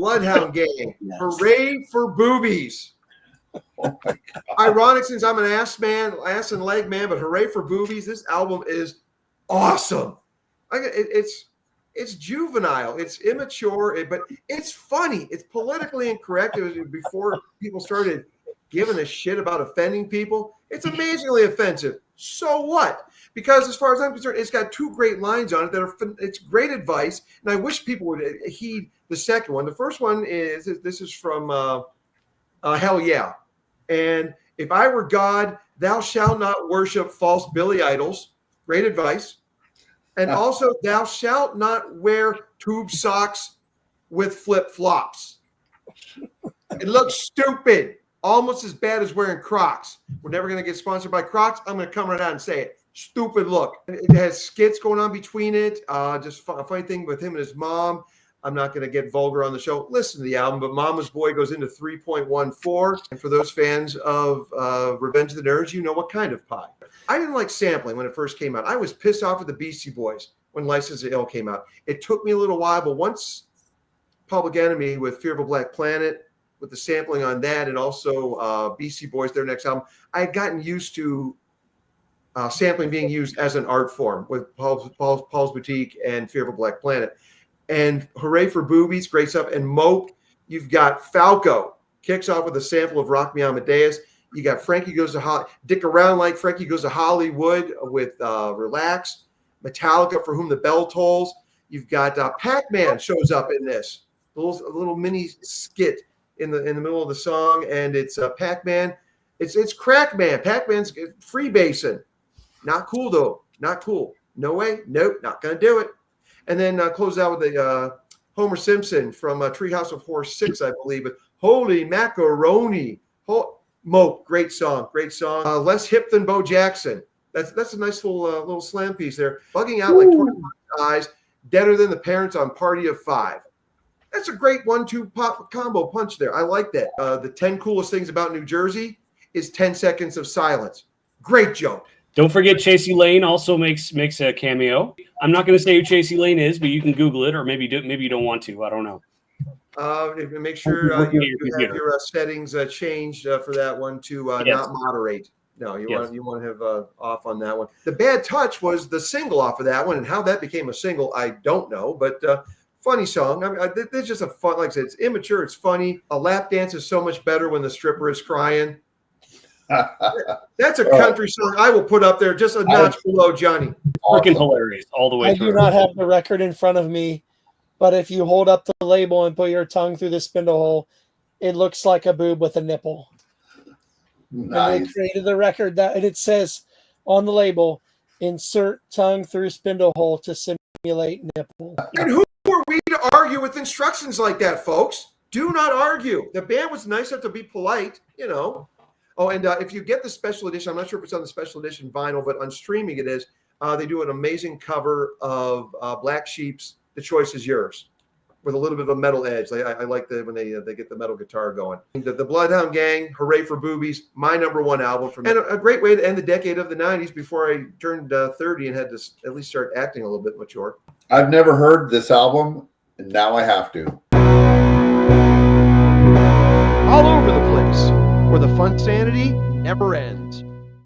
Bloodhound Gang. Yes. Hooray for Boobies. Oh my God. Ironic since I'm an ass and leg man, but Hooray for Boobies. This album is awesome. It's juvenile. It's immature, but it's funny. It's politically incorrect. It was before people started giving a shit about offending people. It's amazingly offensive. So what? Because as far as I'm concerned, it's got two great lines on it that are it's great advice, and I wish people would heed the second one. The first one is from Hell Yeah. And if I were God, thou shalt not worship false Billy idols. Great advice. And also, thou shalt not wear tube socks with flip-flops. It looks stupid. Almost as bad as wearing Crocs. We're never going to get sponsored by Crocs. I'm going to come right out and say it. Stupid look. It has skits going on between it. Just a funny thing with him and his mom. I'm not going to get vulgar on the show. Listen to the album, but Mama's Boy goes into 3.14. And for those fans of Revenge of the Nerds, you know what kind of pie. I didn't like sampling when it first came out. I was pissed off at the Beastie Boys when License to Ill came out. It took me a little while, but once Public Enemy with Fear of a Black Planet, with the sampling on that, and also Beastie Boys, their next album, I had gotten used to sampling being used as an art form with Paul's Boutique and Fear of a Black Planet. And Hooray for Boobies, great stuff. And Mope, you've got Falco, kicks off with a sample of Rock Me Amadeus. You got Frankie Goes to Dick Around Like Frankie Goes to Hollywood with Relax. Metallica, For Whom the Bell Tolls. You've got Pac-Man shows up in this. A little mini skit in the middle of the song, and it's Pac-Man. It's Crackman. Pac-Man's freebasing. Not cool though. Not cool. No way. Nope. Not gonna do it. And then close out with the Homer Simpson from Treehouse of Horror 6, I believe. But Holy Macaroni. Mope, great song. Great song. Less hip than Bo Jackson. That's a nice little slam piece there. Bugging out like 20 eyes. Deader Than the Parents on Party of Five. That's a great 1-2 pop combo punch there. I like that. The 10 coolest things about New Jersey is 10 seconds of silence. Great joke. Don't forget Chasey Lane also makes a cameo. I'm not going to say who Chasey Lane is, but you can Google it, or maybe you don't want to. I don't know. Make sure you have your settings changed for that one to not moderate. No, you want to have off on that one. The Bad Touch was the single off of that one, and how that became a single, I don't know, but funny song. I mean, it's just a fun, like I said, it's immature, it's funny. A lap dance is so much better when the stripper is crying. That's a country song I will put up there just a notch below Johnny. Freaking hilarious all the way through. I do not have the record in front of me, but if you hold up the label and put your tongue through the spindle hole, it looks like a boob with a nipple. Nice. And they created the record and it says on the label, insert tongue through spindle hole to simulate nipple. And who are we to argue with instructions like that, folks? Do not argue. The band was nice enough to be polite, you know. Oh, and if you get the special edition, I'm not sure if it's on the special edition vinyl, but on streaming it is. They do an amazing cover of Black Sheep's "The Choice Is Yours" with a little bit of a metal edge. I like when they get the metal guitar going. The Bloodhound Gang, Hooray for Boobies, my #1 album from, and a great way to end the decade of the '90s before I turned 30 and had to at least start acting a little bit mature. I've never heard this album, and now I have to. All over the place, where the fun sanity never ends.